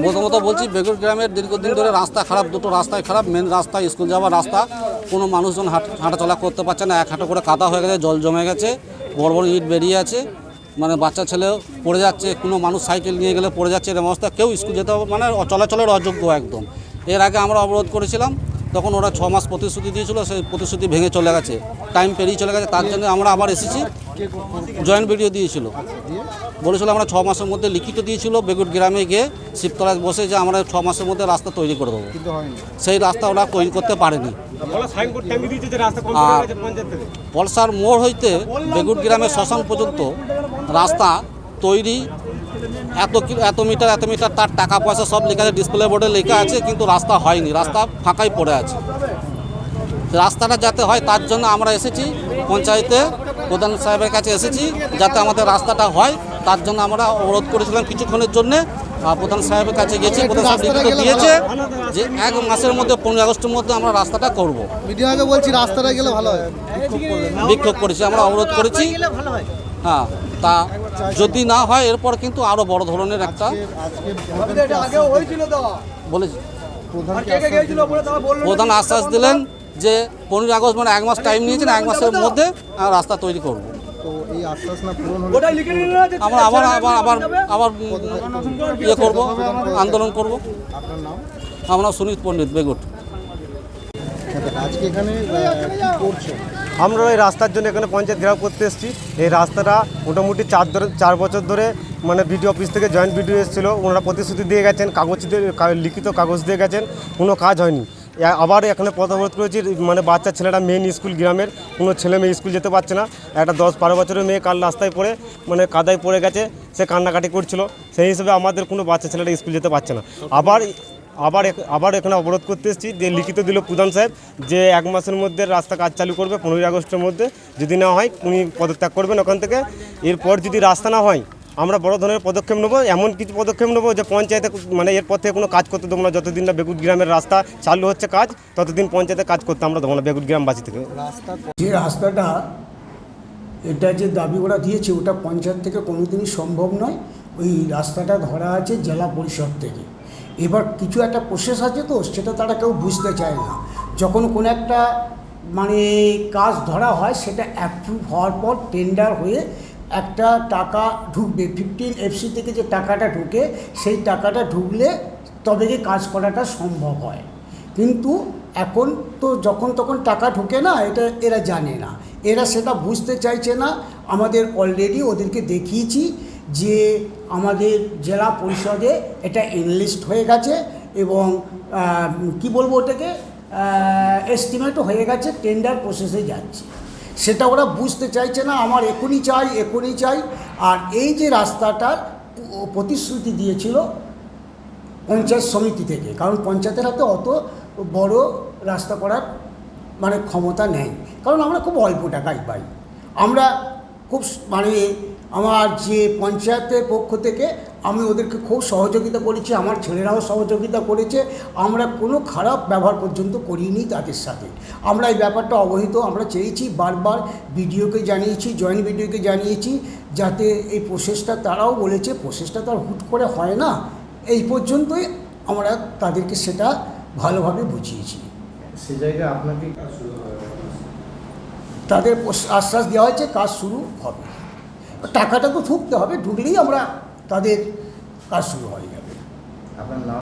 প্রথমত বলছি, বেগুর গ্রামের দীর্ঘদিন ধরে রাস্তা খারাপ, দুটো রাস্তায় খারাপ। মেন রাস্তা, স্কুল যাওয়ার রাস্তা, কোনো মানুষজন হাঁটাচলা করতে পারছে না। এক হাঁটা করে কাদা হয়ে গেছে, জল জমে গেছে, বড় বড় ইট বেরিয়ে আছে। মানে বাচ্চা ছেলেও পড়ে যাচ্ছে, কোনো মানুষ সাইকেল নিয়ে গেলে পড়ে যাচ্ছে। এরকম অবস্থা, কেউ স্কুল যেতে মানে চলাচলের অযোগ্য একদম। এর আগে আমরা অবরোধ করেছিলাম, তখন ওরা 6 মাস প্রতিশ্রুতি দিয়েছিল, সেই প্রতিশ্রুতি ভেঙে চলে গেছে, টাইম পেরিয়ে চলে গেছে। তার জন্য আমরা আবার এসেছি। জয়েন্ট ভিডিও দিয়েছিল, বলেছিল আমরা 6 মাসের মধ্যে লিখিত দিয়েছিল বেগুর গ্রামে গিয়ে শিবতলায় বসে যে আমরা 6 মাসের মধ্যে রাস্তা তৈরি করে দেবো। সেই রাস্তা ওরা তৈরি করতে পারেনি। আর পলসার মোড় হইতে বেগুর গ্রামের শ্মশান পর্যন্ত রাস্তা তৈরি, এত মিটার তার টাকা পয়সা সব লেখা আছে, ডিসপ্লে বোর্ডে লেখা আছে, কিন্তু রাস্তা হয়নি। রাস্তা ফাঁকাই পড়ে আছে। রাস্তাটা যাতে হয় তার জন্য আমরা এসেছি পঞ্চায়েতে, প্রধান সাহেবের কাছে এসেছি যাতে আমাদের রাস্তাটা হয়। তার জন্য আমরা অবরোধ করেছিলাম কিছুক্ষণের জন্যে। প্রধান সাহেবের কাছে গেছি, প্রধান সাহেব লিখিত দিয়েছে যে 1 মাসের মধ্যে 15 আগস্টের মধ্যে আমরা রাস্তাটা করব। মিডিয়াকে বলছি রাস্তাটা গেলে ভালো হয়। বিক্ষোভ করেছি, আমরা অবরোধ করেছি। হ্যাঁ, তা যদি না হয় এরপর কিন্তু আরও বড় ধরনের একটা বলেছি। প্রধান আশ্বাস দিলেন যে 15 আগস্ট মানে 1 মাস টাইম নিয়েছেন, 1 মাসের মধ্যে রাস্তা তৈরি করব। আমরা আবার ইয়ে করব, আন্দোলন করব। আমরা সুনীত পণ্ডিত, বেগুট। আমরা এই রাস্তার জন্য এখানে পঞ্চায়েত ঘেরাও করতে এসেছি। এই রাস্তাটা মোটামুটি 4 বছর ধরে মানে বিডিও অফিস থেকে জয়েন্ট বিডিও এসেছিলো, ওনারা প্রতিশ্রুতি দিয়ে গেছেন, লিখিত কাগজ দিয়ে গেছেন, কোনো কাজ হয়নি। আবার এখানে পথ অবরোধ করেছি, মানে বাচ্চা ছেলেরা মেন স্কুল, গ্রামের কোনো ছেলে মেয়ে স্কুল যেতে পারছে না। একটা 10-12 বছরের মেয়ে কাল রাস্তায় পড়ে মানে কাদায় পড়ে গেছে, সে কান্নাকাটি করছিল। সেই হিসেবে আমাদের কোনো বাচ্চা ছেলেরা স্কুল যেতে পারছে না। আবার এখানে অবরোধ করতে এসেছি, যে লিখিত দিল প্রধান সাহেব যে 1 মাসের মধ্যে রাস্তা কাজ চালু করবে, 15 আগস্টের মধ্যে। যদি না হয় উনি পদত্যাগ করবেন ওখান থেকে। এরপর যদি রাস্তা না হয় আমরা বড় ধরনের পদক্ষেপ নেবো, এমন কিছু পদক্ষেপ নেবো যে পঞ্চায়েতে মানে এরপর থেকে কোনো কাজ করতে দেবো না। যতদিন না বেগুট গ্রামের রাস্তা চালু হচ্ছে কাজ, ততদিন পঞ্চায়েতে কাজ করতে আমরা দেবো না বেগুট গ্রামবাসী থেকে। যে রাস্তাটা এটা যে দাবি ওরা দিয়েছে, ওটা পঞ্চায়েত থেকে কোনোদিনই সম্ভব নয়। ওই রাস্তাটা ধরা আছে জেলা পরিষদ থেকে। এবার কিছু একটা প্রসেস আছে, তো সেটা তারা কেউ বুঝতে চায় না। যখন কোনো একটা মানে কাজ ধরা হয়, সেটা অ্যাপ্রুভ হওয়ার পর টেন্ডার হয়ে একটা টাকা ঢুকবে, 15 FC থেকে যে টাকাটা ঢুকে, সেই টাকাটা ঢুকলে তবে কি কাজ করাটা সম্ভব হয়। কিন্তু এখন তো যখন তখন টাকা ঢুকে না, এটা এরা জানে না, এরা সেটা বুঝতে চাইছে না। আমাদের অলরেডি ওদেরকে দেখিয়েছি যে আমাদের জেলা পরিষদে এটা এনলিস্ট হয়ে গেছে এবং কি বলবো ওটাকে এস্টিমেটও হয়ে গেছে, টেন্ডার প্রসেসে যাচ্ছে। সেটা ওরা বুঝতে চাইছে না। আমার এখনই চাই। আর এই যে রাস্তাটার প্রতিশ্রুতি দিয়েছিল পঞ্চায়েত সমিতি থেকে, কারণ পঞ্চায়েতের হাতে অত বড় রাস্তা করার মানে ক্ষমতা নেই, কারণ আমরা খুব অল্প টাকাই পাই। আমরা খুব মানে আমার যে পঞ্চায়েতের পক্ষ থেকে আমি ওদেরকে খুব সহযোগিতা করেছি, আমার ছেলেরাও সহযোগিতা করেছে। আমরা কোনো খারাপ ব্যবহার পর্যন্ত করিনি তাদের সাথে। আমরা এই ব্যাপারটা অবহিত আমরা চেয়েছি, বারবার বিডিওকে জানিয়েছি, জয়েন্ট বিডিওকে জানিয়েছি, যাতে এই প্রসেসটা, তারাও বলেছে প্রসেসটা তো আর হুট করে হয় না। এই পর্যন্তই আমরা তাদেরকে সেটা ভালোভাবে বুঝিয়েছি। সে জায়গায় আপনাকে তাদের আশ্বাস দেওয়া হয়েছে কাজ শুরু হবে। টাকাটা তো ঢুকতে হবে, ঢুকলেই আমরা তাদের কাজ শুরু হয়ে যাবে। আপনার নাম?